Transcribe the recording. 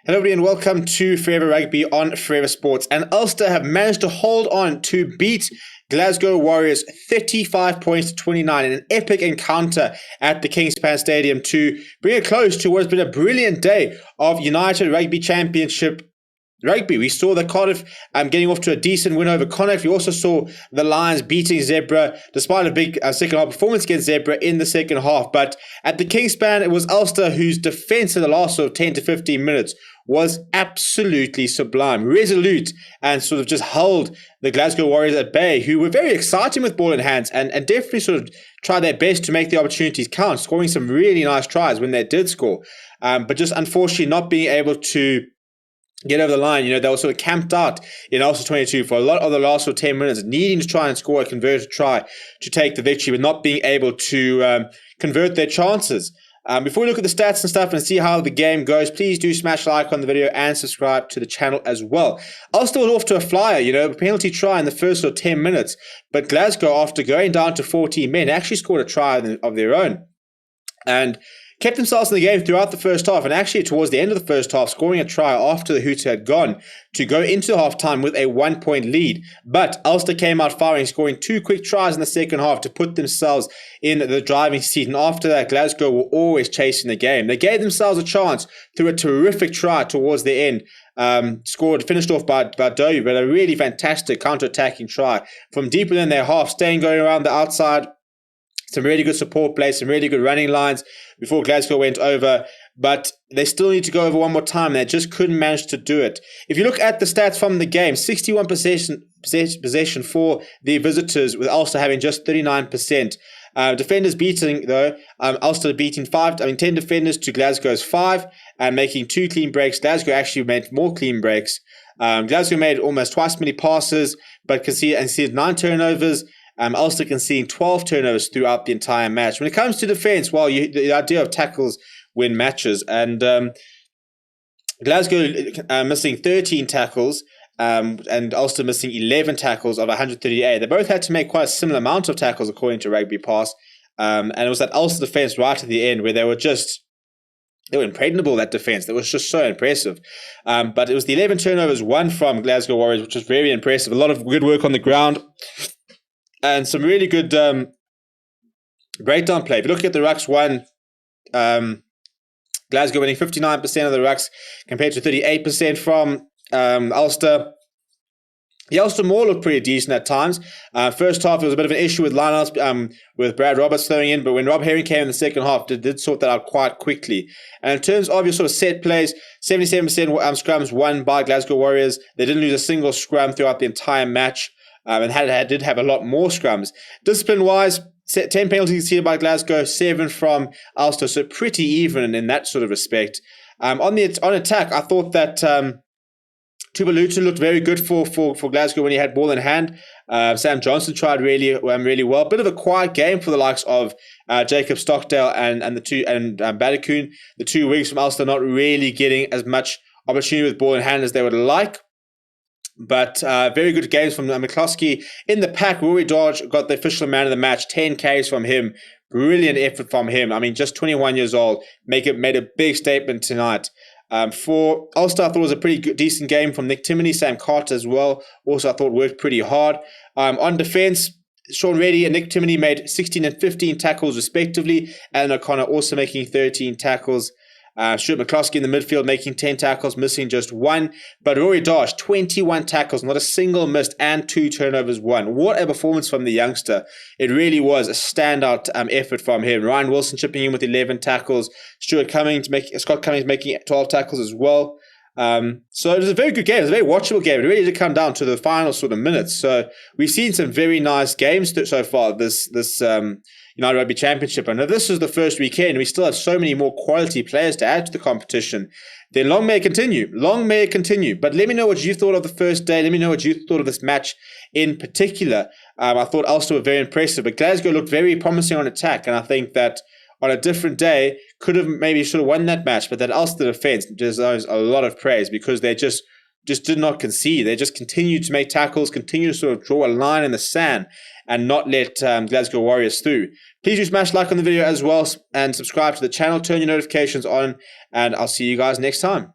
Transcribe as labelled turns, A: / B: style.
A: Hello everybody and welcome to Forever Rugby on Forever Sports. And Ulster have managed to hold on to beat Glasgow Warriors 35 points to 29 in an epic encounter at the Kingspan Stadium to bring it close to what has been a brilliant day of United Rugby Championship Rugby. We saw the Cardiff getting off to a decent win over Connacht. We also saw the Lions beating Zebra despite a big second half performance against Zebra in the second half. But at the Kingspan, it was Ulster whose defence in the last 10 to 15 minutes was absolutely sublime, resolute, and sort of just held the Glasgow Warriors at bay, who were very exciting with ball in hands and definitely sort of tried their best to make the opportunities count, scoring some really nice tries when they did score. But just unfortunately not being able to get over the line. They were sort of camped out in Ulster 22 for a lot of the last 10 minutes, needing to try and score a converted try to take the victory, but not being able to convert their chances. Before we look at the stats and stuff and see how the game goes, please do smash like on the video and subscribe to the channel as well. Ulster was off to a flyer, a penalty try in the first 10 minutes, but Glasgow, after going down to 14 men, actually scored a try of their own and kept themselves in the game throughout the first half, and actually towards the end of the first half, scoring a try after the Hooter had gone to go into half-time with a 1-point lead. But Ulster came out firing, scoring 2 quick tries in the second half to put themselves in the driving seat. And after that, Glasgow were always chasing the game. They gave themselves a chance through a terrific try towards the end. Finished off by Dowie, but a really fantastic counter-attacking try from deep within their half, going around the outside. Some really good support plays, some really good running lines before Glasgow went over, but they still need to go over one more time. They just couldn't manage to do it. If you look at the stats from the game, 61% possession for the visitors, with Ulster having just 39%. Defenders beating, though, Ulster beating 10 defenders to Glasgow's 5, and making 2 clean breaks. Glasgow actually made more clean breaks. Glasgow made almost twice as many passes, but conceded 9 turnovers. Ulster conceding 12 turnovers throughout the entire match. When it comes to defense, the idea of tackles win matches, and Glasgow missing 13 tackles, and Ulster missing 11 tackles of 138. They both had to make quite a similar amount of tackles according to Rugby Pass, and it was that Ulster defense right at the end where they were impregnable, that defense. That was just so impressive. But it was the 11 turnovers won from Glasgow Warriors, which was very impressive. A lot of good work on the ground. And some really good breakdown play. If you look at the rucks won, Glasgow winning 59% of the rucks compared to 38% from Ulster. The Ulster Maul looked pretty decent at times. First half, there was a bit of an issue with lineouts with Brad Roberts throwing in, but when Rob Herring came in the second half, did sort that out quite quickly. And in terms of your sort of set plays, 77% scrums won by Glasgow Warriors. They didn't lose a single scrum throughout the entire match. And did have a lot more scrums. Discipline-wise, 10 penalties conceded by Glasgow, 7 from Ulster, so pretty even in that sort of respect. On attack, I thought that Tuvalutu looked very good for Glasgow when he had ball in hand. Sam Johnson tried really well. Bit of a quiet game for the likes of Jacob Stockdale and Badakoon. The 2 wings from Ulster not really getting as much opportunity with ball in hand as they would like. But very good games from McCloskey. In the pack, Rory Dodge got the official man of the match, 10 Ks from him. Brilliant effort from him. Just 21 years old. Made a big statement tonight. For Ulster, I thought it was a pretty good, decent game from Nick Timoney, Sam Carter as well. Also, I thought worked pretty hard. On defense, Sean Reddy and Nick Timoney made 16 and 15 tackles respectively. Alan O'Connor also making 13 tackles. Stuart McCloskey in the midfield making 10 tackles, missing just 1. But Rory Darsh, 21 tackles, not a single missed, and 2 turnovers won. What a performance from the youngster. It really was a standout effort from him. Ryan Wilson chipping in with 11 tackles. Scott Cummings making 12 tackles as well. So it was a very good game. It was a very watchable game. It really did come down to the final sort of minutes. So we've seen some very nice games so far this United Rugby Championship. And if this is the first weekend, we still have so many more quality players to add to the competition. Then long may it continue. Long may it continue. But let me know what you thought of the first day. Let me know what you thought of this match in particular. I thought Ulster were very impressive, but Glasgow looked very promising on attack. And I think that on a different day, should have won that match. But that Ulster defense deserves a lot of praise because they just did not concede. They just continued to make tackles, continued to sort of draw a line in the sand and not let Glasgow Warriors through. Please do smash like on the video as well and subscribe to the channel, turn your notifications on, and I'll see you guys next time.